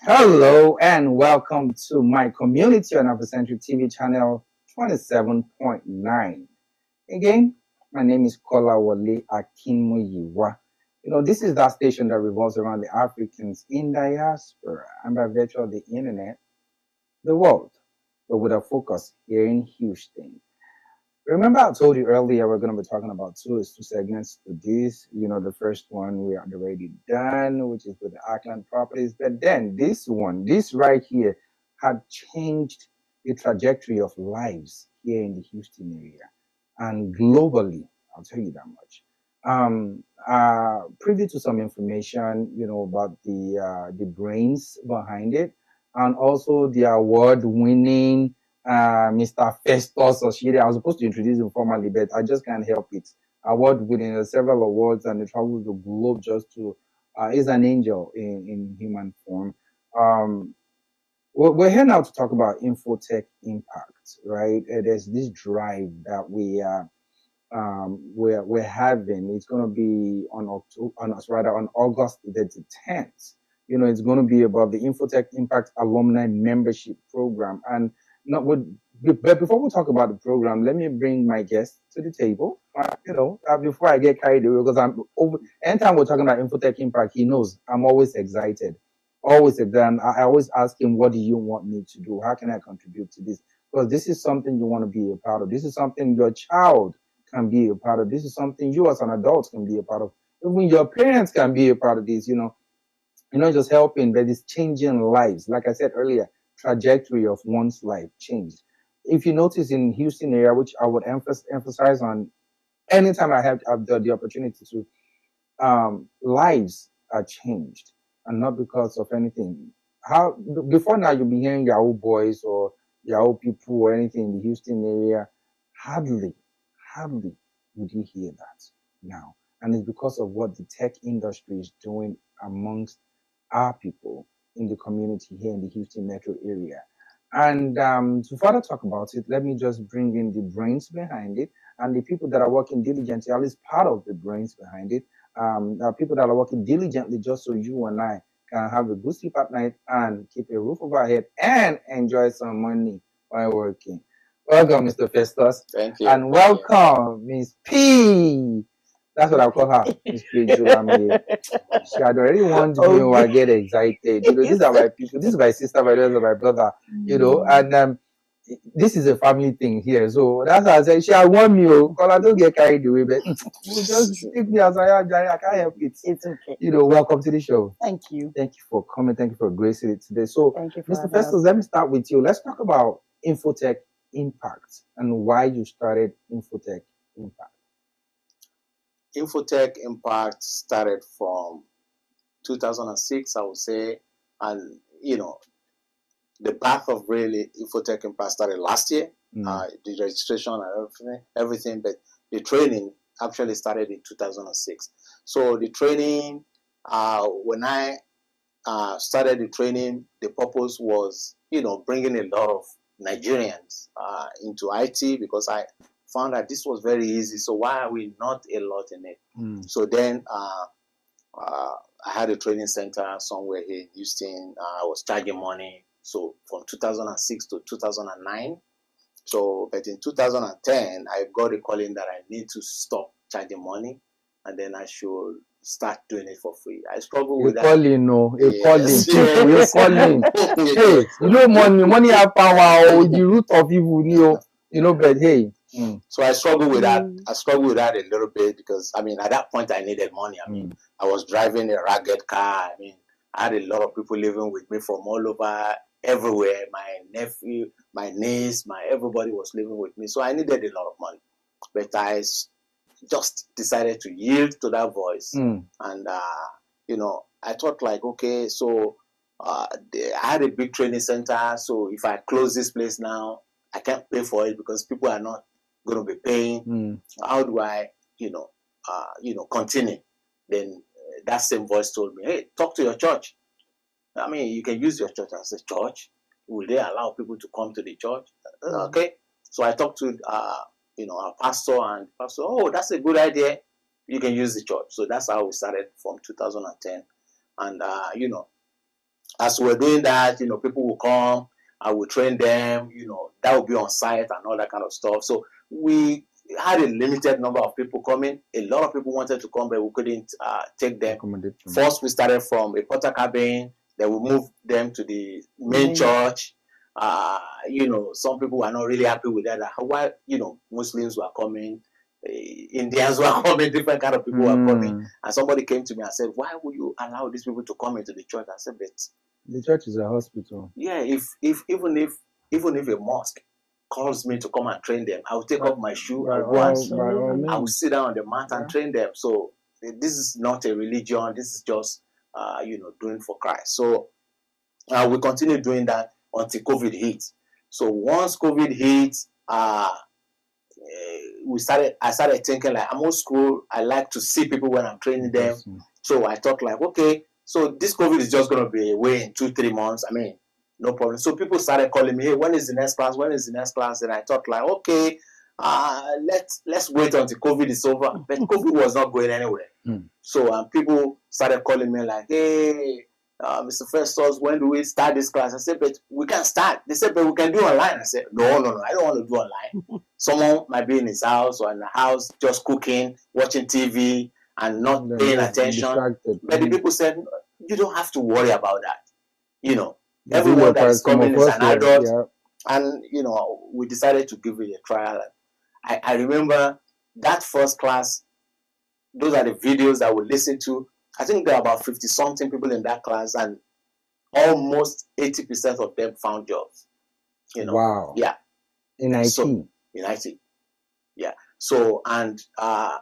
Hello and welcome to my community on Afrocentric TV channel 27.9. Again, my name is Kola Wale Akinmuyiwa. This is that station that revolves around the Africans in diaspora and by virtue of the internet, the world, but with a focus here in Houston. Remember, I told you earlier we're going to be talking about two segments to this. The first one we are already done, which is with the Auckland properties. But then this right here, had changed the trajectory of lives here in the Houston area and globally. I'll tell you that much. Privy to some information, about the brains behind it, and also the award-winning Mr. Festus Oshiri. I was supposed to introduce him formally, but I just can't help it. Award winning several awards and he travels the globe just to, he's an angel in human form. We're here now to talk about Infotech impact, right? There's this drive that we're having. It's going to be on August the 10th. It's going to be about the Infotech Impact Alumni Membership Program. And not what, but before we talk about the program, let me bring my guest to the table. Before I get carried away, because I'm over. Anytime we're talking about Infotech Impact, he knows I'm always excited. Always excited. And I always ask him, "What do you want me to do? How can I contribute to this?" Because this is something you want to be a part of. This is something your child can be a part of. This is something you as an adult can be a part of. Even your parents can be a part of this. You're not just helping, but it's changing lives. Like I said earlier, trajectory of one's life changed. If you notice in Houston area, which I would emphasize on anytime I have the opportunity to, lives are changed, and not because of anything. How before now you'll be hearing Yahoo boys or Yahoo people or anything in the Houston area. Hardly would you hear that now, and it's because of what the tech industry is doing amongst our people in the community here in the Houston metro area. And to further talk about it, let me just bring in the brains behind it and the people that are working diligently, at least part of the brains behind it. There are people that are working diligently just so you and I can have a good sleep at night and keep a roof over our head and enjoy some money while working. Welcome, Mr. Festus. Thank you. And welcome, Miss P. That's what I call her, Miss P. Julami. She had already warned me when I get excited. These are my people. This is my sister, my brother, my brother. And this is a family thing here. So that's why I said she had warned me. Because I don't get carried away, but just take me as I am. I can't help it. It's okay. Welcome to the show. Thank you. Thank you for coming. Thank you for gracing it today. So, Thank you for Mr. Festus, let me start with you. Let's talk about Infotech Impact and why you started Infotech Impact. Infotech Impact started from 2006, I would say, and the path of really Infotech Impact started last year. The registration and everything, but the training actually started in 2006. So the training, when I started the training, the purpose was, bringing a lot of Nigerians into IT, because I found that this was very easy. So why are we not a lot in it? So then I had a training center somewhere here in Houston. I was charging money. So from 2006 to 2009. So, but in 2010, I got a calling that I need to stop charging money, and then I should start doing it for free. I struggle with that. Calling. Hey, money have power. The root of evil, but hey. So I struggle with that. I struggle with that a little bit because, at that point I needed money. I was driving a ragged car. I had a lot of people living with me from all over, everywhere. My nephew, my niece, everybody was living with me. So I needed a lot of money. But I just decided to yield to that voice. And, I thought like, okay, so I had a big training center. So if I close this place now, I can't pay for it because people are not going to be paying. How do I, continue? Then that same voice told me, hey, talk to your church. You can use your church as a church. Will they allow people to come to the church? Okay. So I talked to, our pastor, and pastor, oh, that's a good idea. You can use the church. So that's how we started from 2010. And, as we're doing that, people will come, I will train them, that will be on site and all that kind of stuff. So we had a limited number of people coming. A lot of people wanted to come, but we couldn't take them. First, we started from a porter cabin, then we moved them to the main church. Some people were not really happy with that. Why, Muslims were coming, Indians were coming, different kind of people were coming. And somebody came to me and said, why would you allow these people to come into the church? I said, but the church is a hospital. Yeah, even if a mosque calls me to come and train them, I will take off my shoe and I will sit down on the mat and train them. So this is not a religion. This is just doing for Christ. So we continue doing that until COVID hit. So once COVID hit, I started thinking like, I'm old school. I like to see people when I'm training them. So I thought like, okay, so this COVID is just going to be away in 2-3 months. I mean, no problem. So people started calling me, hey, when is the next class? When is the next class? And I thought like, okay, let's wait until COVID is over. But COVID was not going anywhere. So people started calling me like, hey, Mr. Festus, when do we start this class? I said, but we can't start. They said, but we can do online. I said, no, I don't want to do online. Someone might be in his house or in the house just cooking, watching TV, and not paying attention. But the people said, you don't have to worry about that. Everyone that is coming is an adult. Yeah. And, we decided to give it a trial. I remember that first class, those are the videos that we listened to. I think there are about 50-something people in that class, and almost 80% of them found jobs. Wow. Yeah. In IT. In IT. Yeah. So, and I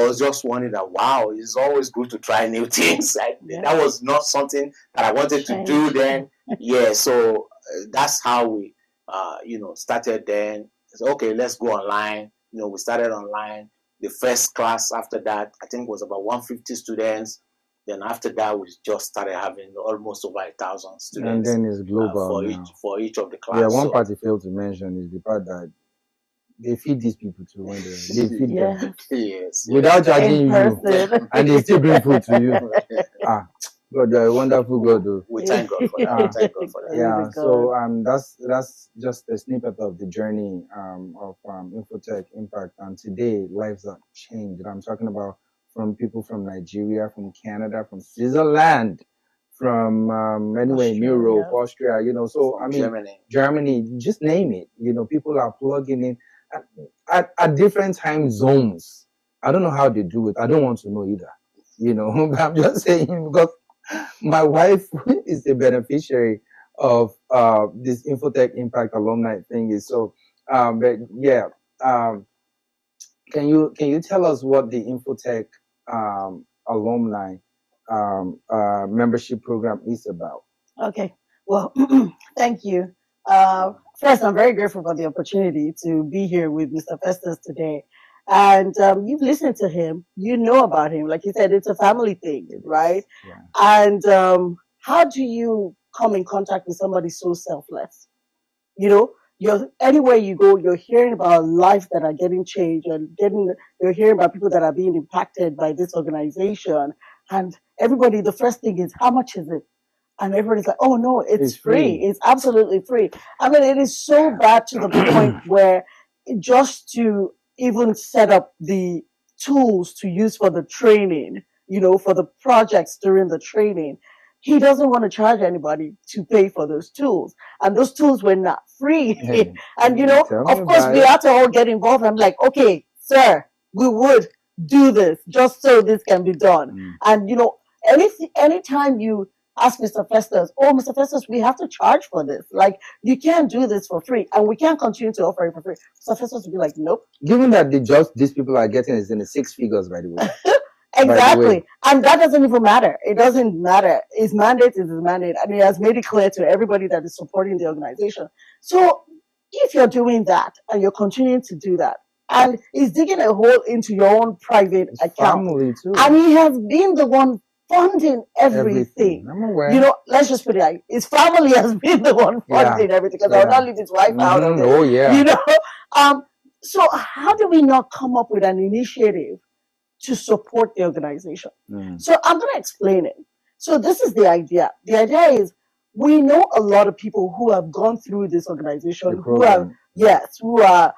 was just wondering that, wow, it's always good to try new things. That was not something that I wanted to do then. Yeah. So that's how we, started then. So, okay, let's go online. We started online. The first class after that, I think, was about 150 students. Then after that, we just started having almost over 1,000 students. And then it's global for each of the classes. Yeah, one part you failed to mention is the part that they feed these people too when they feed them. Yes. Without charging you, and they still bring food to you. God, you're a wonderful God, though. We thank God for that. Thank God for that. Yeah. So that's just a snippet of the journey of Infotech Impact. And today, lives have changed. I'm talking about from people from Nigeria, from Canada, from Switzerland, from anywhere in Europe, Austria. So I mean, Germany, just name it. People are plugging in at different time zones. I don't know how they do it. I don't want to know either. But I'm just saying because my wife is the beneficiary of this Infotech Impact alumni thing. So, but yeah, can you tell us what the Infotech alumni membership program is about? Okay, well, thank you. First, I'm very grateful for the opportunity to be here with Mr. Festus today. And you've listened to him, you know about him. Like you said, it's a family thing, right? Yeah. And how do you come in contact with somebody so selfless? Anywhere you go, you're hearing about lives that are getting changed, and you're hearing about people that are being impacted by this organization. And everybody, the first thing is, how much is it? And everybody's like, oh no, it's free. It's absolutely free. I mean, it is so bad to the point where just to even set up the tools to use for the training, for the projects during the training, he doesn't want to charge anybody to pay for those tools. And those tools were not free. Hey, and, of course, we had to all get involved. I'm like, okay, sir, we would do this just so this can be done. And, anytime you ask Mr. Festus, oh, Mr. Festus, we have to charge for this. Like, you can't do this for free, and we can't continue to offer it for free. Mr. Festus would be like, nope. Given that the jobs these people are getting is in the 6 figures, by the way. Exactly. And that doesn't even matter. It doesn't matter. His mandate is his mandate, and he has made it clear to everybody that is supporting the organization. So if you're doing that, and you're continuing to do that, and he's digging a hole into your own private account, family too. And he has been the one funding everything. I'm aware. Let's just put it like his family has been the one funding everything, because I will not leave his wife out of it. Oh yeah. So how do we not come up with an initiative to support the organization? So I'm going to explain it. So this is the idea. The idea is we know a lot of people who have gone through this organization, who have, yes, who are,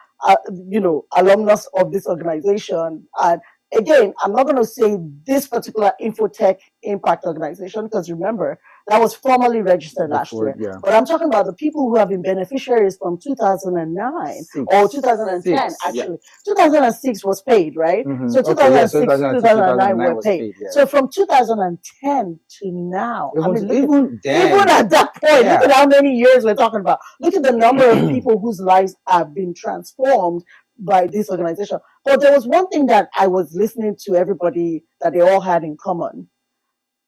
alumnus of this organization. And again, I'm not going to say this particular Infotech Impact organization, because remember, that was formally registered last year. Yeah. But I'm talking about the people who have been beneficiaries from 2009 or 2010, actually. Yeah. 2006 was paid, right? Mm-hmm. So 2006, 2009 were paid. Yeah. So from 2010 to now, even at that point, look at how many years we're talking about. Look at the number of people whose lives have been transformed by this organization. But there was one thing that I was listening to everybody that they all had in common.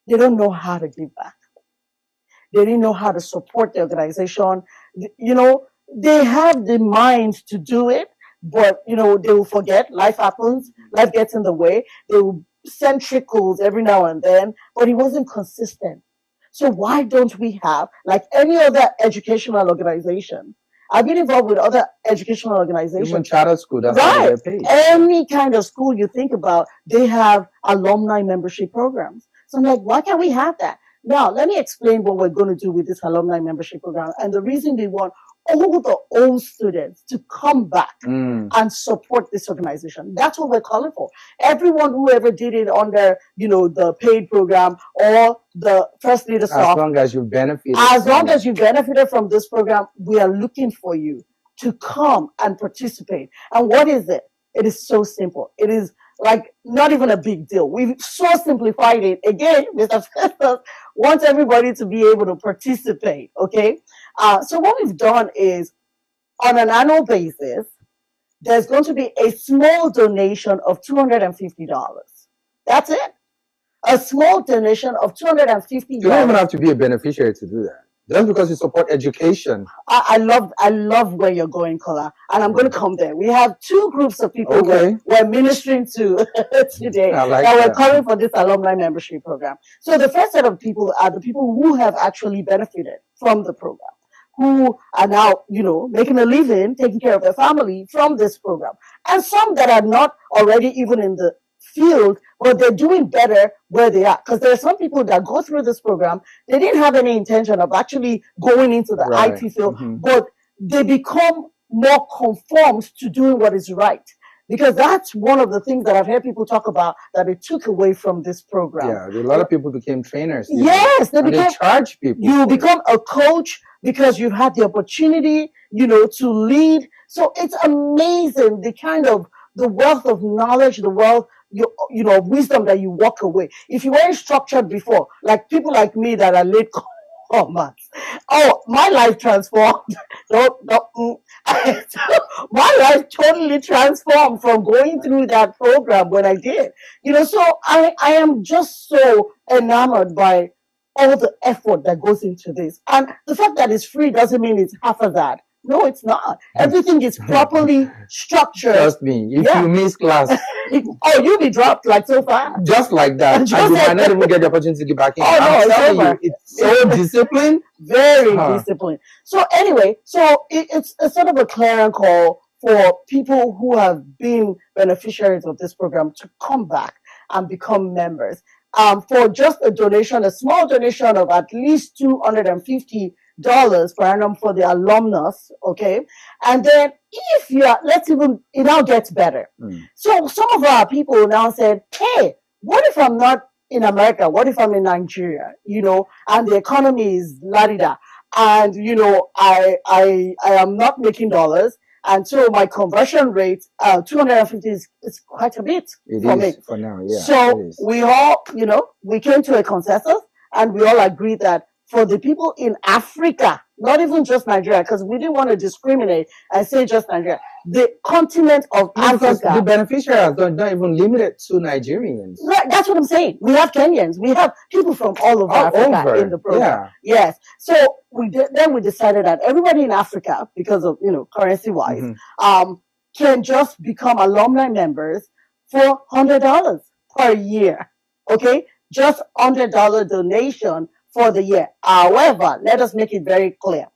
They don't know how to give back. They didn't know how to support the organization. They have the mind to do it, but, they will forget. Life happens. Life gets in the way. They will send trickles every now and then, but it wasn't consistent. So why don't we have, like any other educational organization? I've been involved with other educational organizations. Even charter school, that's how they're paid. Any kind of school you think about, they have alumni membership programs. So I'm like, why can't we have that? Now, let me explain what we're going to do with this alumni membership program. And the reason we want all the old students to come back and support this organization. That's what we're calling for. Everyone who ever did it under, the paid program or the First Leader Soft. As long as you benefited. As long as you benefited from this program, we are looking for you to come and participate. And what is it? It is so simple. It is like not even a big deal. We've so simplified it. Again, Mr. Festus wants everybody to be able to participate, okay? So what we've done is, on an annual basis, there's going to be a small donation of $250. That's it. A small donation of $250. You don't even have to be a beneficiary to do that. Just because you support education. I love where you're going, Kola, and I'm going to come there. We have two groups of people we're ministering to today, and we're calling for this alumni membership program. So the first set of people are the people who have actually benefited from the program, who are now, making a living, taking care of their family from this program, and some that are not already even in the field, but they're doing better where they are. Because there are some people that go through this program, they didn't have any intention of actually going into the IT field, but they become more conformed to doing what is right. Because that's one of the things that I've heard people talk about that they took away from this program. Yeah, a lot of people became trainers. Yes, they charge people. You become a coach because you've had the opportunity, to lead. So it's amazing the wealth of knowledge, the wealth wisdom that you walk away. If you weren't structured before, like people like me that are late comers, my life transformed. My life totally transformed from going through that program when I did. So I am just so enamored by all the effort that goes into this. And the fact that it's free doesn't mean it's half of that. No, it's not. Everything is properly structured. Trust me, if you miss class, you'll be dropped like so fast. Just like that. And you might not even get the opportunity to get back in. I'm telling you, it's so disciplined. Very disciplined. So anyway, it's a sort of a clarion call for people who have been beneficiaries of this program to come back and become members. For just a small donation of at least $250 per annum for the alumnus, okay? And then if it now gets better. So some of our people now said, hey, what if I'm not in America? What if I'm in Nigeria? And the economy is la-di-da. And, I am not making dollars. And so my conversion rate, 250 is quite a bit for me. For now, yeah. So we all, we came to a consensus and we all agreed that for the people in Africa, not even just Nigeria, because we didn't want to discriminate and say just Nigeria, the continent of Africa. The beneficiaries are not even limited to Nigerians. Right, that's what I'm saying. We have Kenyans. We have people from all over Africa in the program. Yeah. Yes. So we decided that everybody in Africa, because of, currency-wise, can just become alumni members for $100 per year. Okay? Just $100 donation for the year. However, let us make it very clear.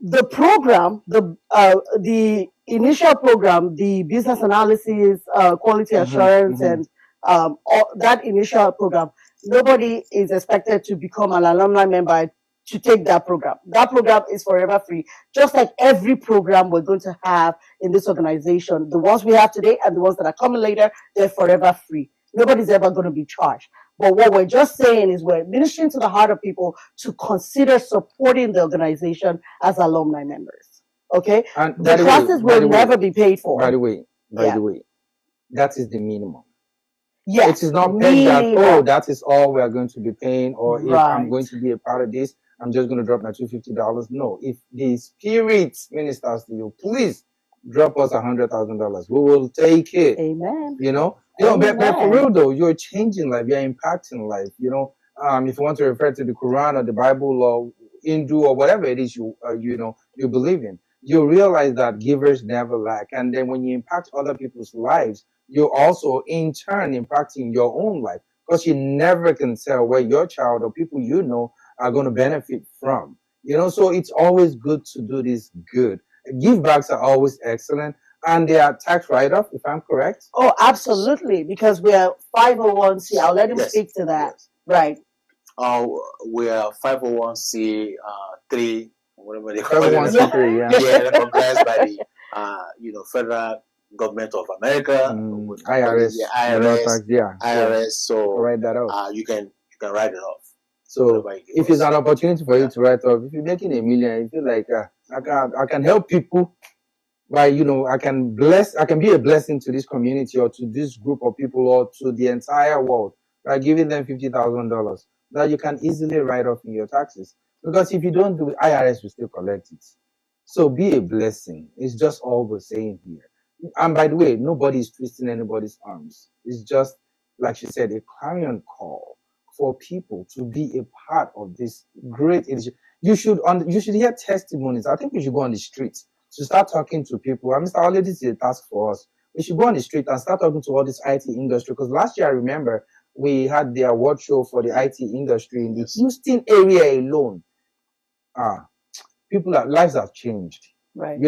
The program, the initial program, the business analysis, quality assurance, and that initial program, nobody is expected to become an alumni member to take that program. That program is forever free, just like every program we're going to have in this organization. The ones we have today and the ones that are coming later, they're forever free. Nobody's ever going to be charged. But what we're just saying is we're ministering to the heart of people to consider supporting the organization as alumni members. Okay? And The classes will never be paid for. By the way, that is the minimum. Yes. It is not paid that, that is all we are going to be paying, or if I'm going to be a part of this, I'm just going to drop my $250. No, if the Spirit ministers to you, please drop us $100,000. We will take it. Amen. You know, but for real though, you're changing life, you're impacting life. You know, if you want to refer to the Quran or the Bible or Hindu or whatever it is you believe in, you realize that givers never lack. And then when you impact other people's lives, you're also in turn impacting your own life, because you never can tell where your child or people you know are going to benefit from. You know, so it's always good to do this good. Give backs are always excellent, and they are tax write-off, if I'm correct. Oh, absolutely, because we are 501c. I'll let him speak to that. Yes. Right. We are 501c 3, whatever they call it. 501c3, yeah, recognized by the federal government of America, IRS, IRS. So write that off. You can write it off. So if it's an opportunity for you to write off, if you're making $1 million, you feel like I can help people by I can be a blessing to this community or to this group of people or to the entire world by giving them $50,000 that you can easily write off in your taxes. Because if you don't do it, IRS will still collect it. So be a blessing. It's just all we're saying here. And by the way, nobody is twisting anybody's arms. It's just, like she said, a clarion call for people to be a part of this great initiative. You should hear testimonies. I think we should go on the streets to start talking to people. Mr. Ole, this is a task for us. We should go on the street and start talking to all this IT industry. Because last year, I remember, we had the award show for the IT industry in the Houston area alone. Lives have changed. Right.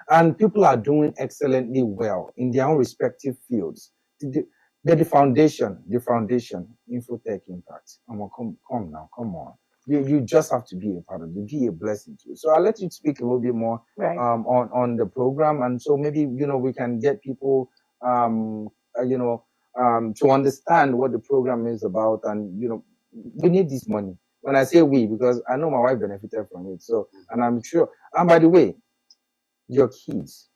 And people are doing excellently well in their own respective fields. The foundation, Infotech Impact. Come on. You just have to be a part of it, be a blessing to it. So I'll let you speak a little bit more on the program, and so maybe we can get people to understand what the program is about, and we need this money. When I say we, because I know my wife benefited from it. So, and I'm sure. And by the way, your kids,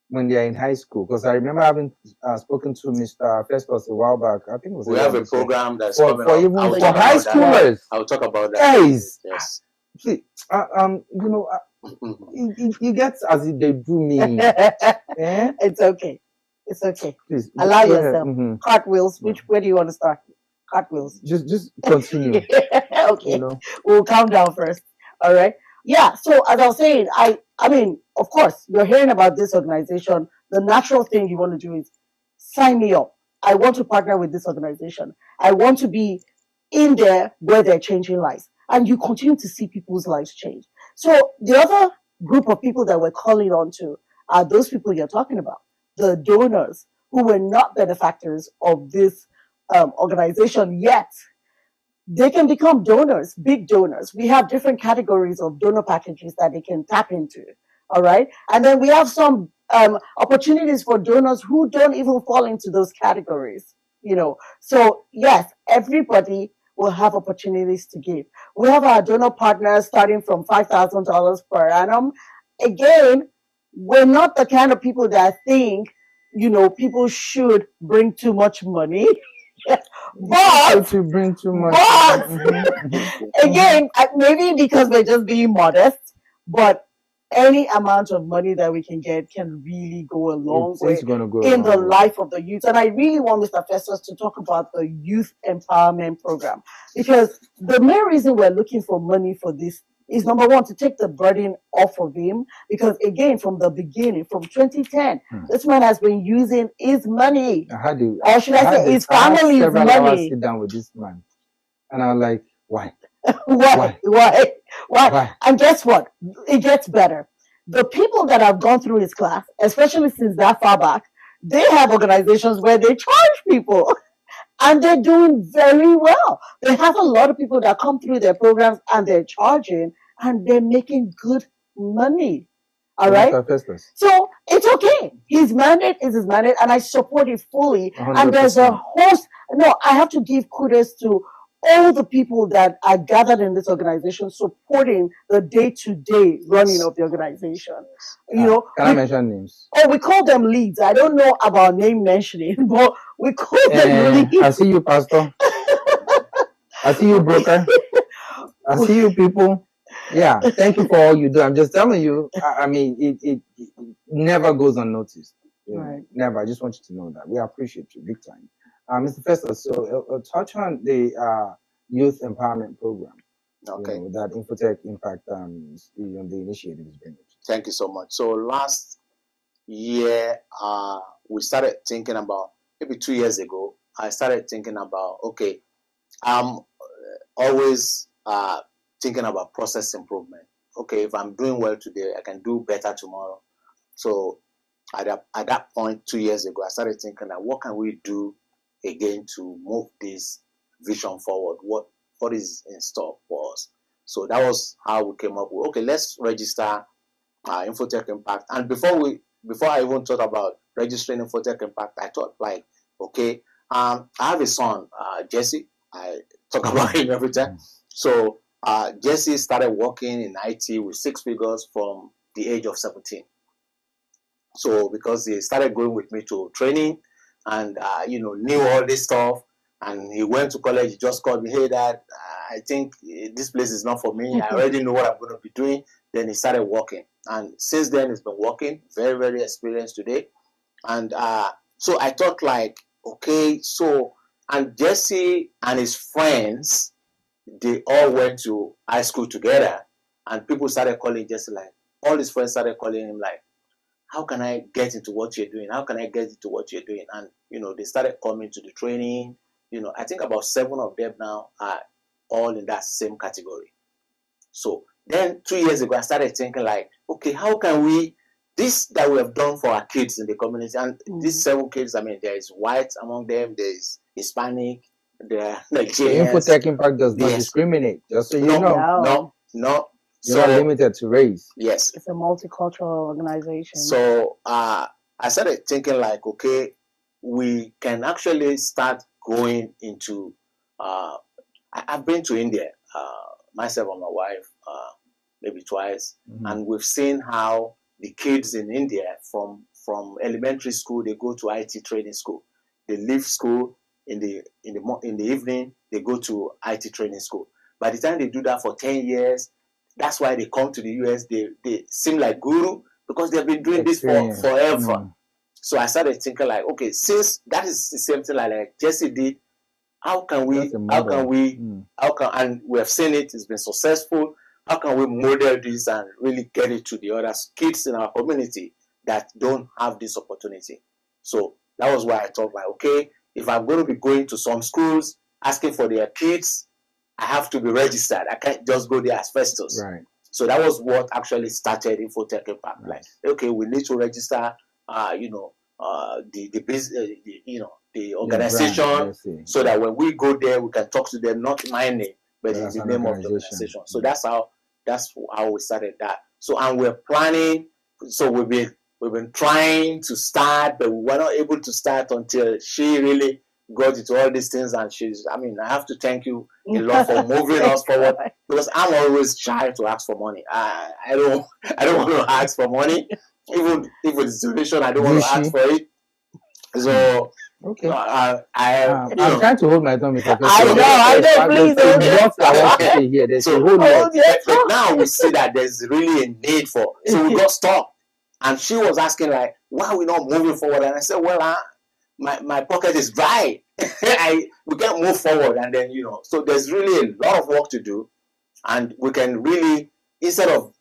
when they are in high school, because I remember having spoken to Mr. Festus a while back. I think it was we have a program that's for high schoolers. I'll talk about that. Guys, yes. Please, you get as if they do me. It's okay. It's okay. Please allow yourself. Cartwheels. Where do you want to start? Cartwheels. Just continue. Okay. We'll calm down first. All right. Yeah. So as I was saying, I mean, of course, you're hearing about this organization. The natural thing you want to do is sign me up. I want to partner with this organization. I want to be in there where they're changing lives. And you continue to see people's lives change. So the other group of people that we're calling on to are those people you're talking about, the donors who were not benefactors of this organization yet. They can become donors, big donors. We have different categories of donor packages that they can tap into. All right. And then we have some opportunities for donors who don't even fall into those categories, So yes, everybody will have opportunities to give. We have our donor partners starting from $5,000 per annum. Again, we're not the kind of people that think, people should bring too much money. But to bring too much. Again, maybe because we're just being modest, but any amount of money that we can get can really go a long way in the life of the youth. And I really want Mr. Festus to talk about the Youth Empowerment Program, because the main reason we're looking for money for this is, number one, to take the burden off of him, because again, from the beginning, from 2010, this man has been using his money, or should I say his family's money. I sit down with this man, and I'm like, why? Why? And guess what? It gets better. The people that have gone through his class, especially since that far back, they have organizations where they charge people. And they're doing very well. They have a lot of people that come through their programs and they're charging and they're making good money. All right. So it's okay. His mandate is his mandate, and I support it fully. 100%. And there's a host. No, I have to give kudos to all the people that are gathered in this organization supporting the day-to-day running of the organization. You know, can I mention names? Oh, we call them leads. I don't know about name mentioning, but we call them leads. I see you, Pastor. I see you, broker. I see you, people. Yeah, thank you for all you do. I'm just telling you, I mean, it never goes unnoticed. You know, right. Never. I just want you to know that. We appreciate you big time. Mr. Festus, so touch on the youth empowerment program. Okay. You know, that Infotech Impact the initiative is bringing. Thank you so much. So last year, we started thinking about, maybe 2 years ago, I started thinking about, okay, I'm always thinking about process improvement. Okay, if I'm doing well today, I can do better tomorrow. So at that point, 2 years ago, I started thinking that what can we do again to move this vision forward? What is in store for us? So that was how we came up with, okay, let's register Infotech Impact. And before I even thought about registering Infotech Impact, I thought like, okay, I have a son, Jesse. I talk about him every time. So Jesse started working in IT with 6 figures from the age of 17. So because he started going with me to training and, knew all this stuff, and he went to college, he just called me, hey, Dad, I think this place is not for me. I already know what I'm going to be doing. Then he started working. And since then, he's been working, very, very experienced today. And so I thought like, okay, so, and Jesse and his friends, they all went to high school together, and people started calling Jesse, like, all his friends started calling him like, how can I get into what you're doing? How can I get into what you're doing? And, they started coming to the training. I think about 7 of them now are all in that same category. So then 2 years ago, I started thinking like, okay, how can we, this that we have done for our kids in the community, and these 7 kids, I mean, there is white among them, there is Hispanic, there are Nigerians. Infotech Impact does not discriminate, just so you know. No. You're not limited to race. Yes. It's a multicultural organization. So I started thinking like, okay, we can actually start going into, I've been to India, myself and my wife, maybe twice, and we've seen how the kids in India from elementary school, they go to IT training school. They leave school in the evening, they go to IT training school. By the time they do that for 10 years, that's why they come to the US. They seem like guru because they've been doing this for forever. So I started thinking like, okay, since that is the same thing like Jesse did, and we have seen it, it's been successful. How can we model this and really get it to the other kids in our community that don't have this opportunity? So that was why I thought like, okay, if I'm going to be going to some schools asking for their kids, I have to be registered. I can't just go there as Festus. Right. So that was what actually started Infotech Impact. Like, okay, we need to register, the organization, so that when we go there, we can talk to them, not my name, but in the name of the organization. So that's how we started that. So, and we're planning. So we've been trying to start, but we were not able to start until she really got into all these things. And I have to thank you a lot for moving us forward, because I'm always shy to ask for money. I don't want to ask for money, even if it's donation. I don't want to ask for it. So okay, I'm trying to hold my tongue. I know. Please don't. I want to say here. There's a whole lot. But now we see that there's really a need for. So we got stopped, and she was asking like, "Why are we not moving forward?" And I said, "Well, my pocket is dry. We can't move forward." And then so there's really a lot of work to do, and we can really, instead of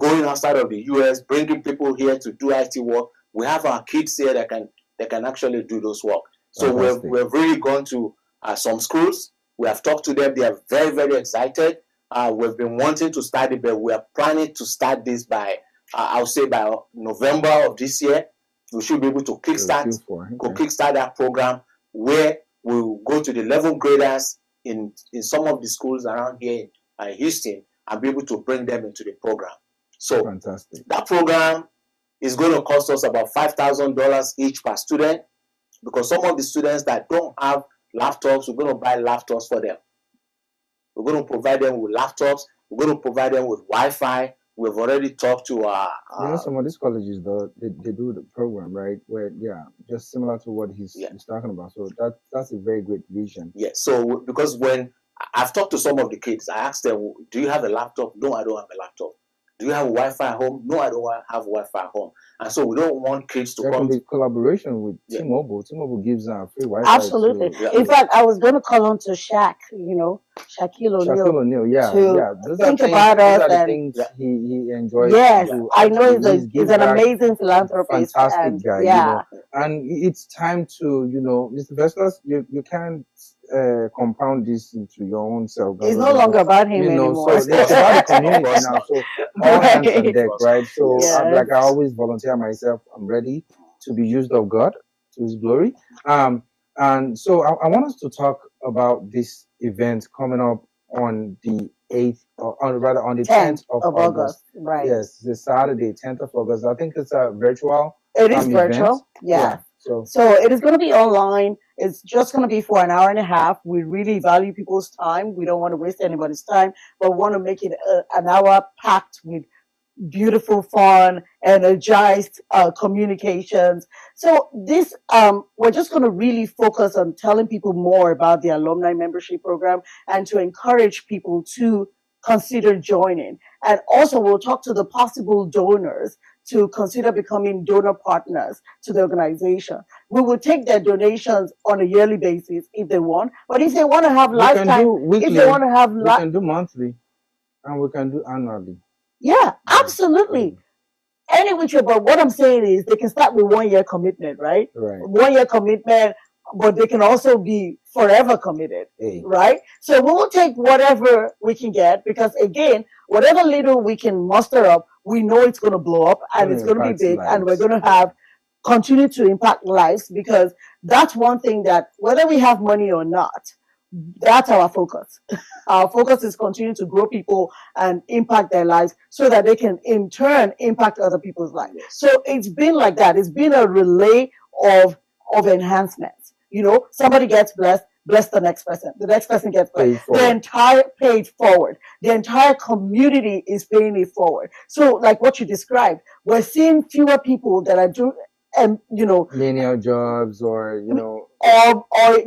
going outside of the US, bringing people here to do IT work, we have our kids here that can actually do those work. So we've really gone to some schools. We have talked to them. They are very, very excited. We've been wanting to start it, but we are planning to start this by, I'll say by November of this year. We should be able to kickstart that program where we'll go to the 11th graders in some of the schools around here in Houston and be able to bring them into the program. So fantastic. That program is going to cost us about $5,000 each per student, because some of the students that don't have laptops, we're going to buy laptops for them. We're going to provide them with laptops. We're going to provide them with Wi-Fi. We've already talked to some of these colleges, though, they do the program, right? Where, just similar to what he's talking about. So that's a very great vision. Yes. So because when I've talked to some of the kids, I asked them, do you have a laptop? No, I don't have a laptop. Do you have Wi-Fi at home? No, I don't have Wi-Fi at home. And so we don't want kids to come. There can be collaboration with T-Mobile. T-Mobile gives free Wi-Fi. Absolutely. In fact, I was going to call on to Shaquille O'Neal. Shaquille O'Neal, to think about us. Those are the things he enjoys. Yes, I know he's an amazing philanthropist. Fantastic guy. And it's time to, Mr. Vestas, you can't compound this into your own self. It's no longer about him anymore. So it's about the community now. So all hands on deck, right? So like I always volunteer myself, I'm ready to be used of God to His glory. And so I want us to talk about this event coming up on the 8th, or rather on the 10th of August. Right. Yes, the Saturday, 10th of August. I think it's a virtual. It is virtual. Yeah. So it is going to be online. It's just going to be for an hour and a half. We really value people's time. We don't want to waste anybody's time, but we want to make it an hour packed with beautiful, fun, energized communications. So this, we're just going to really focus on telling people more about the alumni membership program and to encourage people to consider joining. And also we'll talk to the possible donors to consider becoming donor partners to the organization. We will take their donations on a yearly basis if they want, but if they want to have lifetime, if they want to have, we can do monthly and we can do annually. Yeah, absolutely. Any which way, but what I'm saying is they can start with 1 year commitment, right? Right. 1 year commitment, but they can also be forever committed, right? So we will take whatever we can get, because again, whatever little we can muster up, we know it's going to blow up and it's going to be big, and we're going to continue to impact lives, because that's one thing that whether we have money or not, that's our focus. Our focus is continue to grow people and impact their lives so that they can in turn impact other people's lives. So it's been like that. It's been a relay of enhancements. Somebody gets blessed, bless the next person. The next person gets blessed. The entire paid forward. The entire community is paying it forward. So like what you described, we're seeing fewer people that are doing, menial jobs or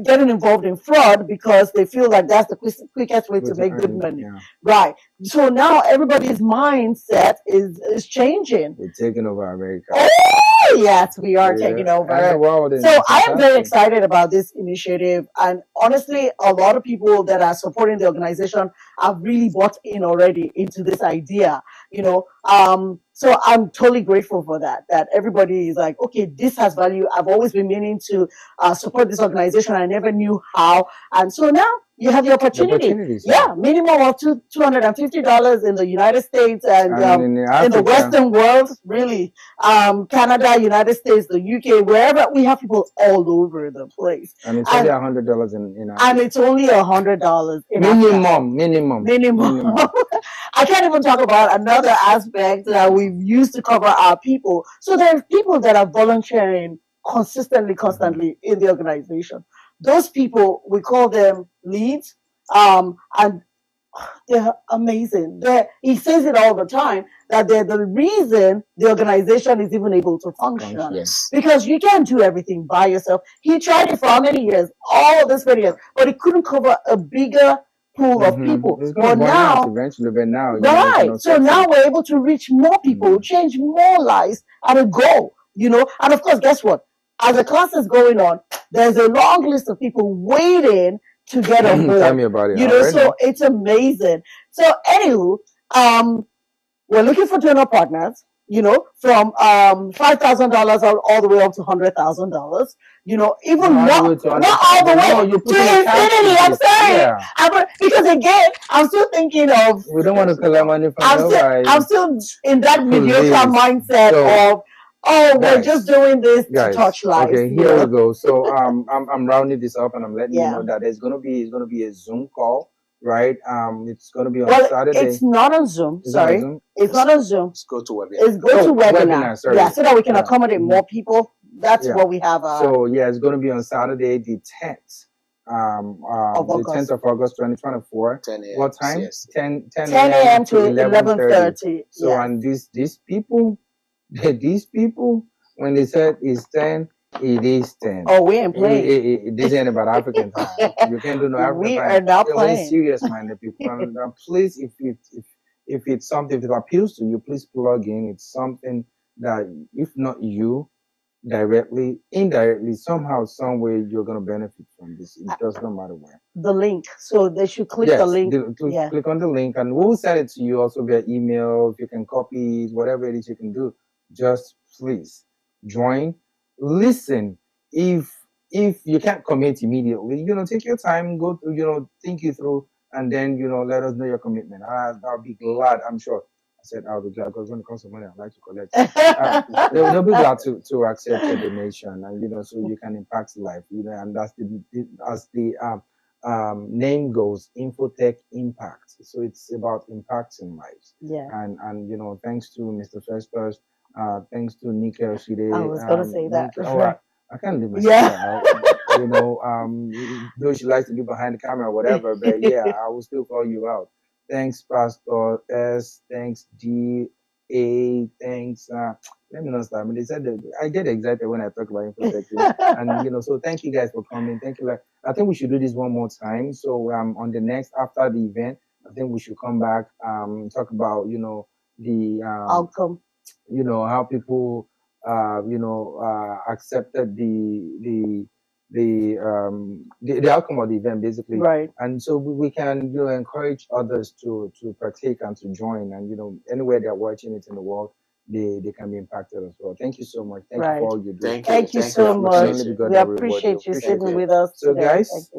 getting involved in fraud because they feel like that's the quickest way to make good money. Right. So now everybody's mindset is changing. We're taking over America. Oh, yes, we are taking over. So I am very excited about this initiative. And honestly, a lot of people that are supporting the organization have really bought in already into this idea, So I'm totally grateful for that everybody is like, okay, this has value. I've always been meaning to support this organization. I never knew how. And so now you have the opportunity. Minimum of $250 in the United States and in the Western world, really. Canada, United States, the UK, wherever. We have people all over the place. And it's only $100 in Africa. And it's only $100 in minimum. I can't even talk about another aspect that we've used to cover our people. So there's people that are volunteering constantly in the organization. Those people, we call them leads, and they're amazing. He says it all the time, that they're the reason the organization is even able to function. Yes. Because you can't do everything by yourself. He tried it for how many years? All of this many years. But he couldn't cover a bigger pool of people. But now, so now we're able to reach more people, change more lives at a goal, And of course, guess what? As the class is going on, there's a long list of people waiting to get on board. Tell me about it. So it's amazing. So anywho, we're looking for donor partners, from $5,000 all the way up to $100,000. Even not all the way to infinity. I'm sorry, because again, I'm still thinking of. We don't want to collect money from nobody. I'm still in that mediocre mindset Oh, we're Guys, just doing this to guys, touch lives. okay, here Yeah. we go. So I'm rounding this up and I'm letting you Yeah. know that it's gonna be a Zoom call, right? It's gonna be on Well, Saturday. it's not on Zoom. Is it on Sorry, Zoom? it's not on Zoom. Let's go to webinar. It's go to webinar. Sorry. Yeah, so that we can Yeah. accommodate more people. That's Yeah. what we have. So yeah, it's gonna be on Saturday, the 10th. Of The August. 10th of August, 2024. 10 a.m. What time? Yes. 10 10 a.m. to 11:30. 11:30. So Yeah. and these people, these people, when they said it's 10, it is 10. Oh, we ain't playing. This ain't about African time. You can't do no African We time. are not We're playing. serious-minded people. And please, if it's something that appeals to you, please plug in. It's something that, if not you directly, indirectly, somehow, some way, you're gonna benefit from this. It does not matter where. The link. So they should click the link. Yeah. Click on the link, and we'll send it to you also via email. If you can copy it, whatever it is you can do, just please join. Listen. If you can't commit immediately, take your time, go through, think it through, and then let us know your commitment. I'll be glad. I'm sure. I said I'll be glad because when it comes to money, I like to collect. They'll be glad to accept your donation, and so you can impact life. And that's the name goes, Infotech Impact. So it's about impacting lives. Yeah. And thanks to Mr. Festus, thanks to Nika Oshide. I was gonna say that. I can't leave myself out. Though she likes to be behind the camera or whatever, but yeah, I will still call you out. Thanks, Pastor S. Thanks, G.A. Thanks. Let me not start. I mean, they said that I get excited when I talk about Infotech. And, so thank you guys for coming. Thank you. I think we should do this one more time. So on the next, after the event, I think we should come back, talk about, the outcome. How people, accepted the outcome of the event, basically. Right. And so we can, encourage others to partake and to join. And, anywhere they're watching it in the world, they can be impacted as well. Thank you so much. Thank you for all you do. Thank you so much. We appreciate you sitting with us. So, today. guys,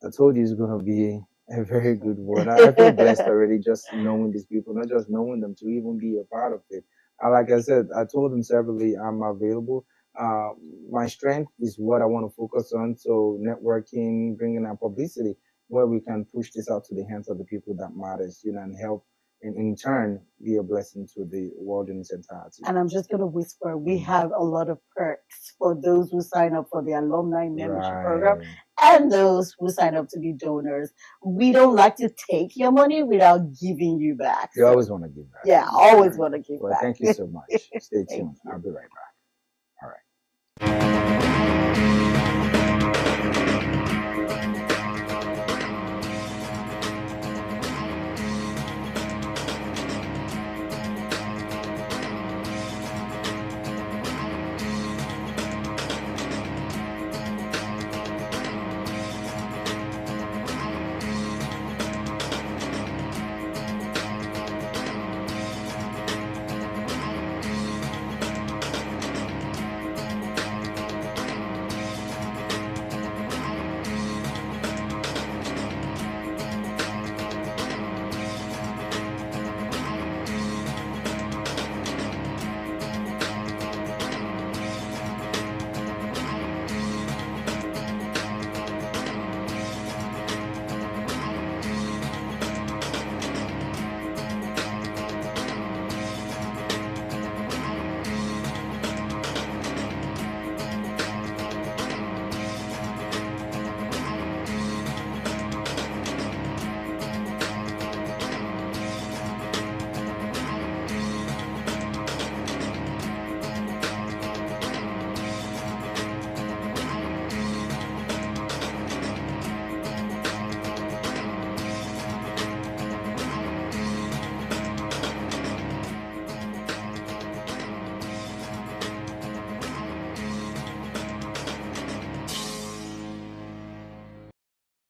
I told you it's going to be a very good one. I feel blessed already just knowing these people, not just knowing them, to even be a part of it. Like I said, I told them severally, I'm available. My strength is what I want to focus on. So networking, bringing out publicity, where we can push this out to the hands of the people that matters, and help in turn be a blessing to the world in its entirety. And I'm just going to whisper, we have a lot of perks for those who sign up for the alumni membership program and those who sign up to be donors. We don't like to take your money without giving you back. You always want to give back. Yeah, always want to give back. Thank you so much. Stay tuned. I'll be right back. All right.